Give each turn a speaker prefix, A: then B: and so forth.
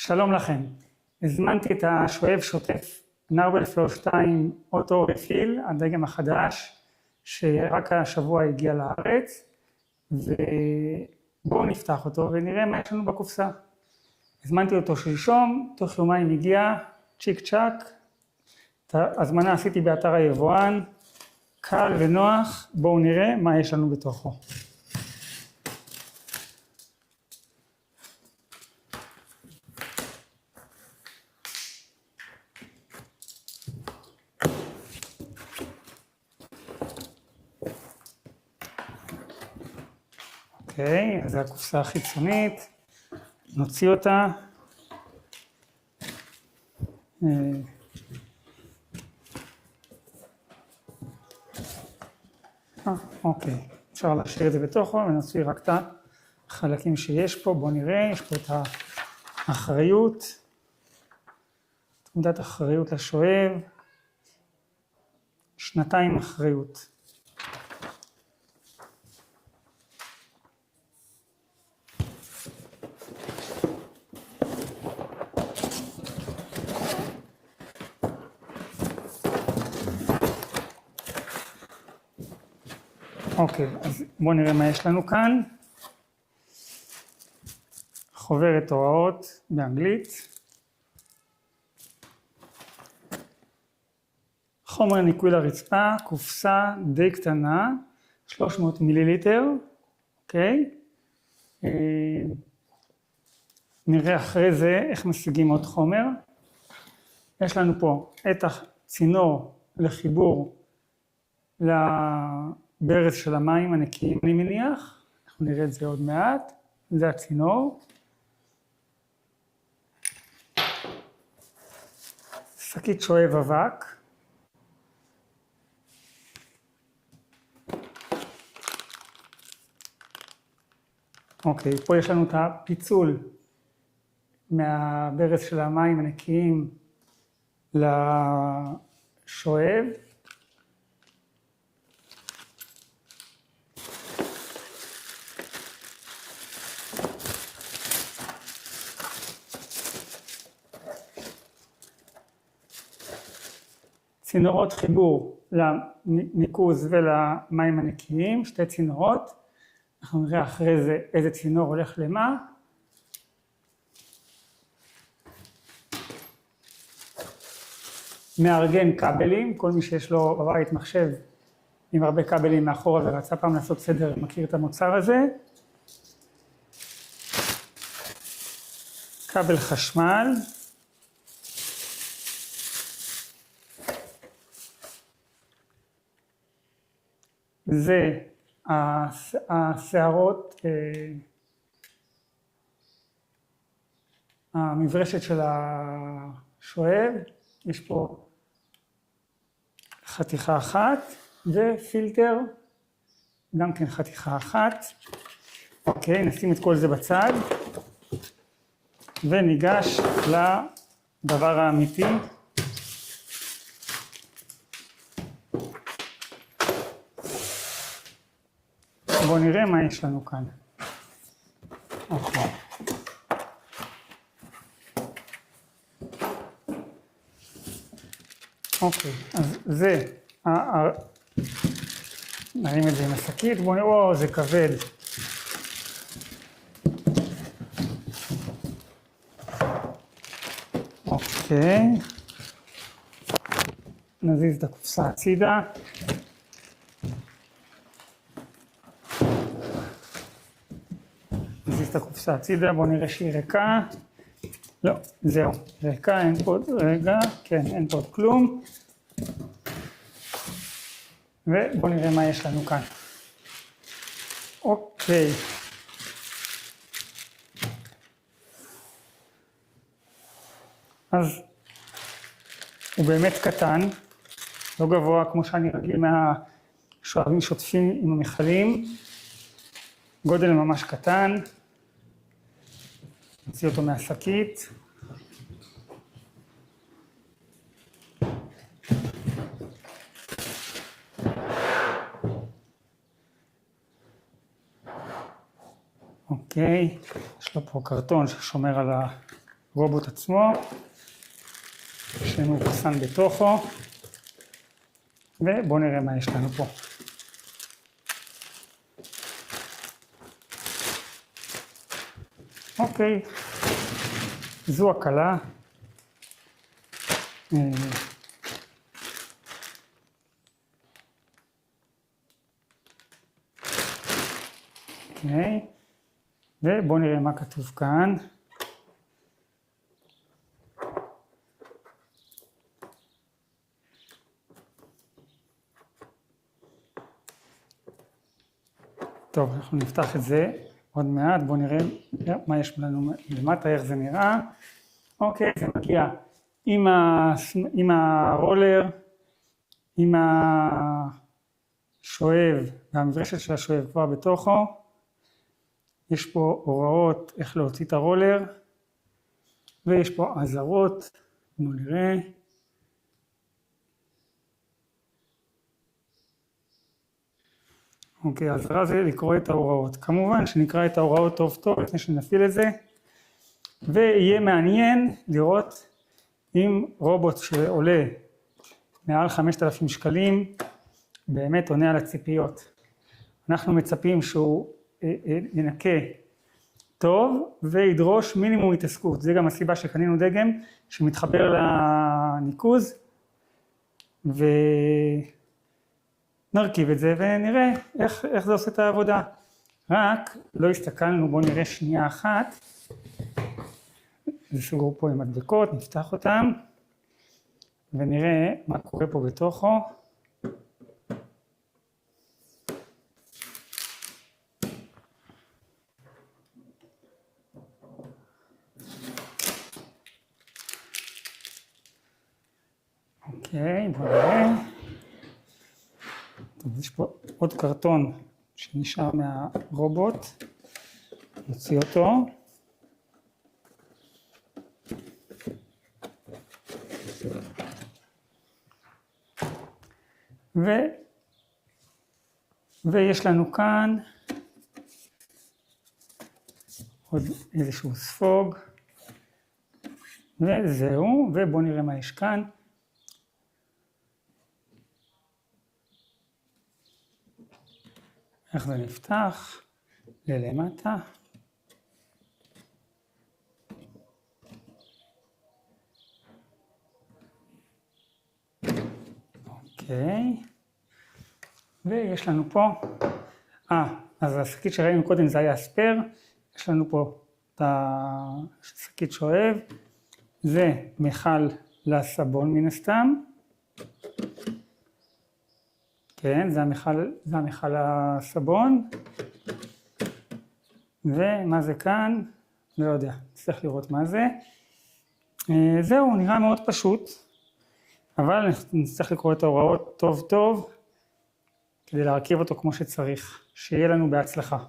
A: שלום לכם, הזמנתי את השואב שוטף נרבל פלו 2 אוטו רפיל, הדגם החדש שרק השבוע הגיע לארץ, ובואו נפתח אותו ונראה מה יש לנו בקופסה. הזמנתי אותו שלשום, תוך יומיים הגיע, צ'יק צ'אק, את ההזמנה עשיתי באתר היבואן, קל ונוח, בואו נראה מה יש לנו בתוכו. אוקיי, אז זו הקופסה החיצונית, נוציא אותה. אוקיי, אפשר להשאיר את זה בתוכו ונוציא רק את החלקים שיש פה. בואו נראה, יש פה את האחריות, תעודת אחריות לשואב, 2 אחריות. אוקיי, אז בואו נראה מה יש לנו כאן. חוברת הוראות באנגלית. חומר ניקוי לרצפה, קופסה די קטנה, 300 מיליליטר, אוקיי? נראה אחרי זה איך משיגים עוד חומר. יש לנו פה את הצינור לחיבור ברז של המים הנקיים, אני מניח, אנחנו נראה את זה עוד מעט, זה הצינור. שקית שואב אבק. אוקיי, פה יש לנו את הפיצול מהברז של המים הנקיים לשואב. צינורות חיבור לניקוז ולמים הנקיים, 2 צינורות. אנחנו נראה אחרי זה איזה צינור הולך למה. מארגן כבלים, כל מי שיש לו בבית מחשב עם הרבה כבלים מאחורה ורצה פעם לעשות סדר, מכיר את המוצר הזה. כבל חשמל. זה השערות, המברשת של השואב, יש פה חתיכה אחת, ופילטר, גם כן חתיכה אחת. אוקיי, נשים את כל זה בצד, וניגש לדבר האמיתי. בואו נראה מה יש לנו כאן. אוקיי. אוקיי, אז זה, נרים את זה עם השקית, בואו נראה, זה כבד. אוקיי. נזיז את הקופסה הצידה. נזיז את הקופסה הצידה, בואו נראה שהיא ריקה. לא, זהו, ריקה, אין פה עוד רגע, כן, אין פה עוד כלום. ובואו נראה מה יש לנו כאן. אוקיי. אז הוא באמת קטן, לא גבוה כמו שאני רגיל מהשואבים שוטפים עם המכלים. גודל ממש קטן. נוציא אותו מהשקית. אוקיי, יש לו פה קרטון ששומר על הרובוט עצמו, שמאוחסן בתוכו, ובואו נראה מה יש לנו פה. אוקיי, זו הקלה. אוקיי, ובואו נראה מה כתוב כאן. טוב, אנחנו נפתח את זה עוד מעט, בואו נראה מה יש לנו למטה, איך זה נראה. אוקיי, זה מגיע עם הרולר, עם השואב, והמברשת של השואב כבר בתוכו. יש פה הוראות איך להוציא את הרולר, ויש פה עזרות, בואו נראה. אוקיי, העזרה זה לקרוא את ההוראות. כמובן שנקרא את ההוראות טוב טוב לפני שנפעיל את זה, ויהיה מעניין לראות אם רובוט שעולה מעל 5,000 שקלים באמת עונה על הציפיות. אנחנו מצפים שהוא ינקה טוב וידרוש מינימום התעסקות. זה גם הסיבה שקנינו דגם שמתחבר לניקוז, ונרכיב את זה ונראה איך זה עושה את העבודה. רק לא הסתכלנו, בואו נראה שנייה אחת. זה סגור פה עם מדבקות, נפתח אותם ונראה מה קורה פה בתוכו. אוקיי, בואו נראה. טוב, יש פה עוד קרטון שנשאר מהרובוט, נוציא אותו. ויש לנו כאן עוד איזשהו ספוג, וזהו, ובואו נראה מה יש כאן. איך זה נפתח ללמטה. אוקיי, ויש לנו פה, אז השקית שראינו קודם זה היה ספר, יש לנו פה את השקית שואב, זה מכל לסבון מן הסתם, כן, זה המכל הסבון, ומה זה כאן? לא יודע, צריך לראות מה זה. זהו, נראה מאוד פשוט, אבל נצטרך לקרוא את ההוראות טוב טוב, כדי להרכיב אותו כמו שצריך. שיהיה לנו בהצלחה.